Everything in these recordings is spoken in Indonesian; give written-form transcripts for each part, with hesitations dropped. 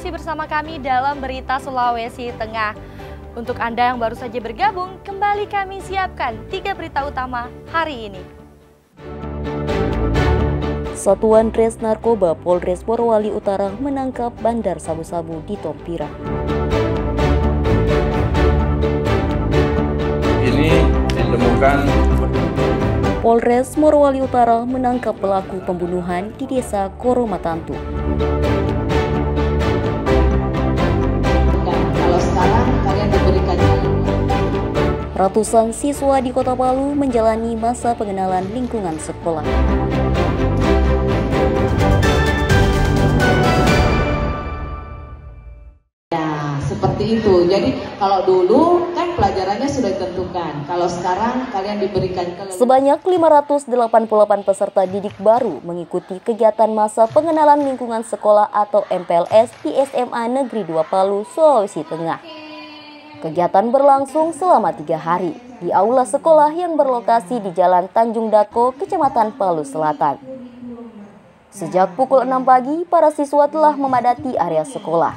masih bersama kami dalam Berita Sulawesi Tengah. Untuk Anda yang baru saja bergabung, kembali kami siapkan 3 berita utama hari ini. Satuan Res Narkoba Polres Morowali Utara menangkap bandar sabu-sabu di Tompira. Ini ditemukan Polres Morowali Utara menangkap pelaku pembunuhan di Desa Koromatantu. Kalau sekarang kalian diberikan Ratusan siswa di Kota Palu menjalani masa pengenalan lingkungan sekolah. seperti itu. Jadi kalau dulu kan pelajarannya sudah ditentukan. Kalau sekarang kalian diberikan Sebanyak 588 peserta didik baru mengikuti kegiatan masa pengenalan lingkungan sekolah atau MPLS di SMA Negeri 2 Palu, Sulawesi Tengah. Kegiatan berlangsung selama 3 hari di aula sekolah yang berlokasi di Jalan Tanjung Dako, Kecamatan Palu Selatan. Sejak pukul 6 pagi, para siswa telah memadati area sekolah.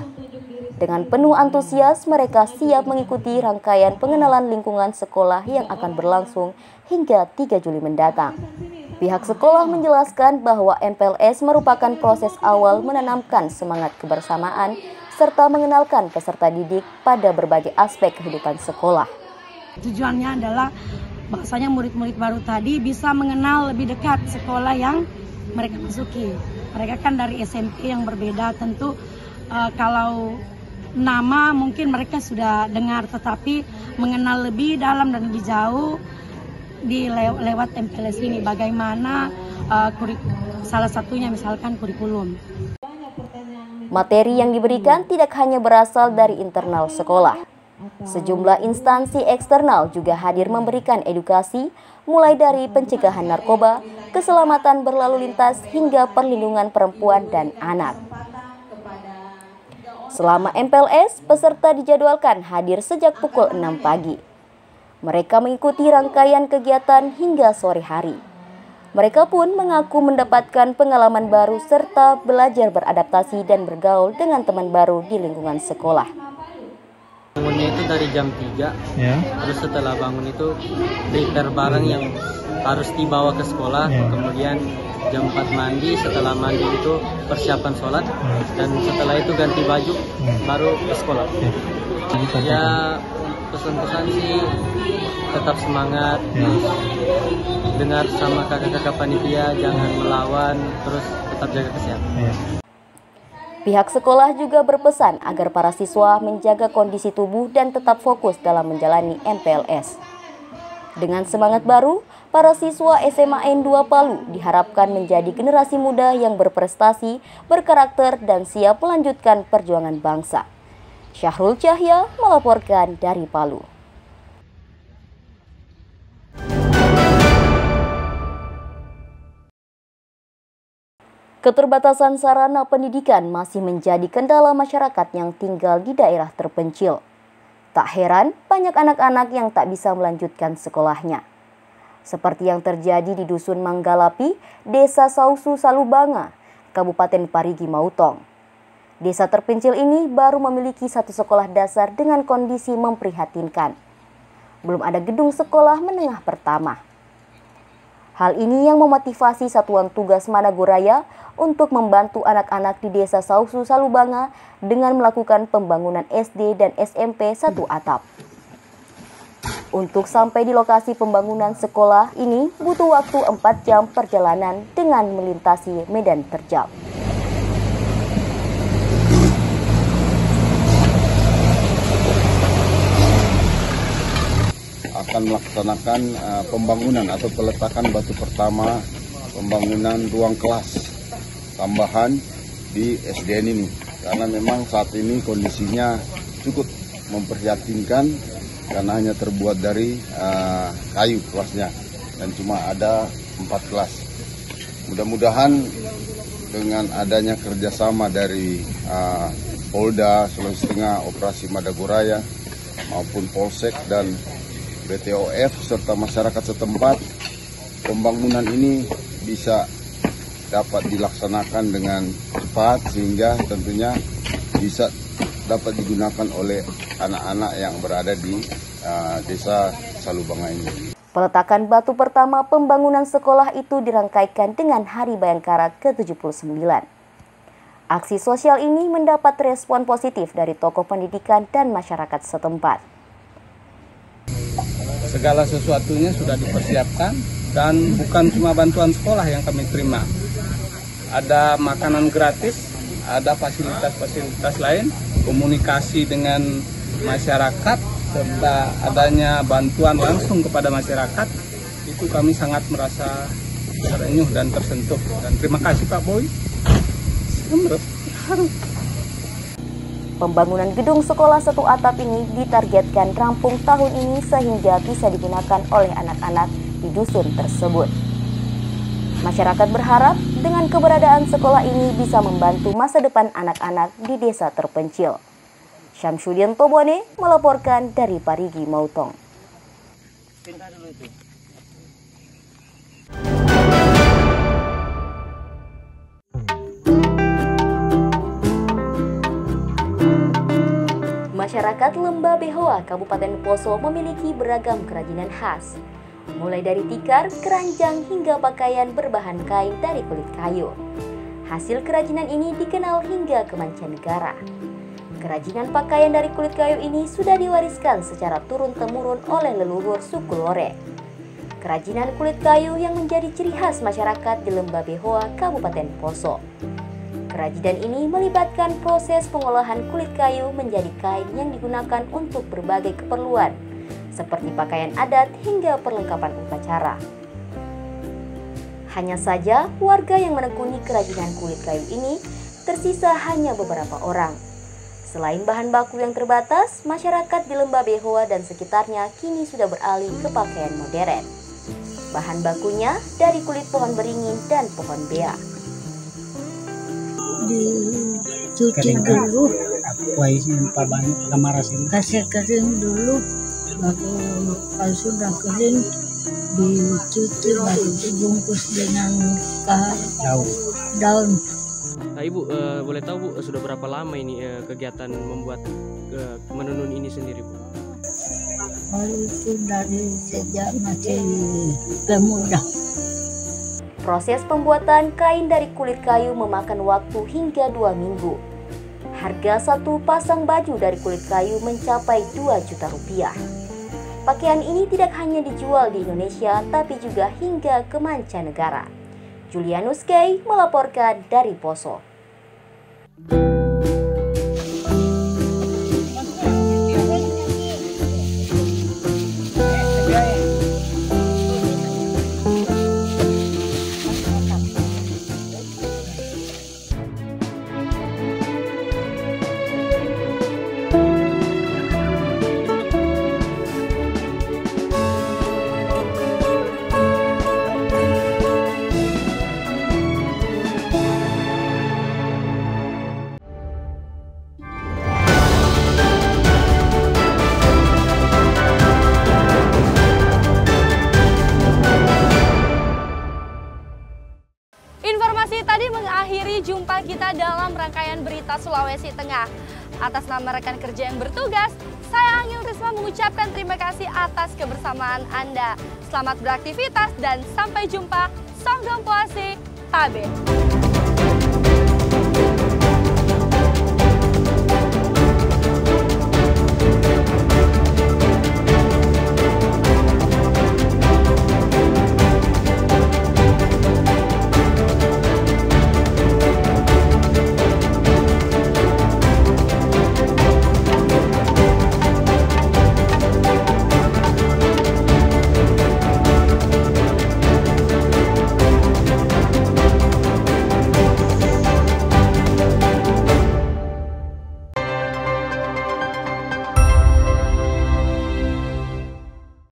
Dengan penuh antusias, mereka siap mengikuti rangkaian pengenalan lingkungan sekolah yang akan berlangsung hingga 3 Juli mendatang. Pihak sekolah menjelaskan bahwa MPLS merupakan proses awal menanamkan semangat kebersamaan serta mengenalkan peserta didik pada berbagai aspek kehidupan sekolah. Tujuannya adalah bahwasanya murid-murid baru tadi bisa mengenal lebih dekat sekolah yang mereka masuki. Mereka kan dari SMP yang berbeda, tentu kalau nama mungkin mereka sudah dengar, tetapi mengenal lebih dalam dan lebih jauh lewat MPLS ini bagaimana salah satunya misalkan kurikulum. Materi yang diberikan tidak hanya berasal dari internal sekolah. Sejumlah instansi eksternal juga hadir memberikan edukasi, mulai dari pencegahan narkoba, keselamatan berlalu lintas, hingga perlindungan perempuan dan anak. Selama MPLS, peserta dijadwalkan hadir sejak pukul 6 pagi. Mereka mengikuti rangkaian kegiatan hingga sore hari. Mereka pun mengaku mendapatkan pengalaman baru serta belajar beradaptasi dan bergaul dengan teman baru di lingkungan sekolah. Bangunnya itu dari jam 3, ya. Terus setelah bangun itu prepare barang yang harus dibawa ke sekolah, kemudian jam 4 mandi, setelah mandi itu persiapan sholat, dan setelah itu ganti baju, baru ke sekolah. Ya, pesan-pesan sih tetap semangat, dengar sama kakak-kakak panitia, jangan melawan, terus tetap jaga kesehatan. Pihak sekolah juga berpesan agar para siswa menjaga kondisi tubuh dan tetap fokus dalam menjalani MPLS. Dengan semangat baru, para siswa SMA N2 Palu diharapkan menjadi generasi muda yang berprestasi, berkarakter, dan siap melanjutkan perjuangan bangsa. Syahrul Cahya melaporkan dari Palu. Keterbatasan sarana pendidikan masih menjadi kendala masyarakat yang tinggal di daerah terpencil. Tak heran, banyak anak-anak yang tak bisa melanjutkan sekolahnya. Seperti yang terjadi di Dusun Manggalapi, Desa Sausu Salubanga, Kabupaten Parigi Mautong. Desa terpencil ini baru memiliki 1 sekolah dasar dengan kondisi memprihatinkan. Belum ada gedung sekolah menengah pertama. Hal ini yang memotivasi Satuan Tugas Madagoraya untuk membantu anak-anak di Desa Sausu Salubanga dengan melakukan pembangunan SD dan SMP 1 atap. Untuk sampai di lokasi pembangunan sekolah ini butuh waktu 4 jam perjalanan dengan melintasi medan terjal. akan melaksanakan pembangunan atau peletakan batu pertama pembangunan ruang kelas tambahan di SDN ini, karena memang saat ini kondisinya cukup memprihatinkan karena hanya terbuat dari kayu kelasnya dan cuma ada 4 kelas. Mudah-mudahan dengan adanya kerjasama dari Polda Sulawesi Tengah, Operasi Madagoraya maupun Polsek dan BTOF serta masyarakat setempat, pembangunan ini bisa dapat dilaksanakan dengan cepat sehingga tentunya bisa dapat digunakan oleh anak-anak yang berada di desa Salubanga ini. Peletakan batu pertama pembangunan sekolah itu dirangkaikan dengan Hari Bayangkara ke-79. Aksi sosial ini mendapat respon positif dari tokoh pendidikan dan masyarakat setempat. Segala sesuatunya sudah dipersiapkan dan bukan cuma bantuan sekolah yang kami terima. Ada makanan gratis, ada fasilitas-fasilitas lain, komunikasi dengan masyarakat, serta adanya bantuan langsung kepada masyarakat. Itu kami sangat merasa terenyuh dan tersentuh. Dan terima kasih Pak Boy. Pembangunan gedung sekolah satu atap ini ditargetkan rampung tahun ini sehingga bisa digunakan oleh anak-anak di dusun tersebut. Masyarakat berharap dengan keberadaan sekolah ini bisa membantu masa depan anak-anak di desa terpencil. Syamsuddin Tobone melaporkan dari Parigi Mautong. Masyarakat Lembah Behoa, Kabupaten Poso memiliki beragam kerajinan khas, mulai dari tikar, keranjang, hingga pakaian berbahan kain dari kulit kayu. Hasil kerajinan ini dikenal hingga ke mancanegara. Kerajinan pakaian dari kulit kayu ini sudah diwariskan secara turun-temurun oleh leluhur suku Lore. Kerajinan kulit kayu yang menjadi ciri khas masyarakat di Lembah Behoa, Kabupaten Poso. Kerajinan ini melibatkan proses pengolahan kulit kayu menjadi kain yang digunakan untuk berbagai keperluan, seperti pakaian adat hingga perlengkapan upacara. Hanya saja, warga yang menekuni kerajinan kulit kayu ini tersisa hanya beberapa orang. Selain bahan baku yang terbatas, masyarakat di Lembah Behoa dan sekitarnya kini sudah beralih ke pakaian modern. Bahan bakunya dari kulit pohon beringin dan pohon bea. Dicuci dulu, kasih kering dulu, baru kalau sudah kering dicuci, baru dibungkus dengan daun. Nah, Ibu, boleh tahu Bu, sudah berapa lama ini kegiatan membuat menenun ini sendiri, Bu? Itu dari sejak masih pemuda. Proses pembuatan kain dari kulit kayu memakan waktu hingga 2 minggu. Harga satu pasang baju dari kulit kayu mencapai 2 juta rupiah. Pakaian ini tidak hanya dijual di Indonesia, tapi juga hingga ke mancanegara. Julianus Kay melaporkan dari Poso. Informasi tadi mengakhiri jumpa kita dalam rangkaian berita Sulawesi Tengah. Atas nama rekan kerja yang bertugas, saya Angel Risma mengucapkan terima kasih atas kebersamaan Anda. Selamat beraktivitas dan sampai jumpa. Songdong Puasi, Tabe.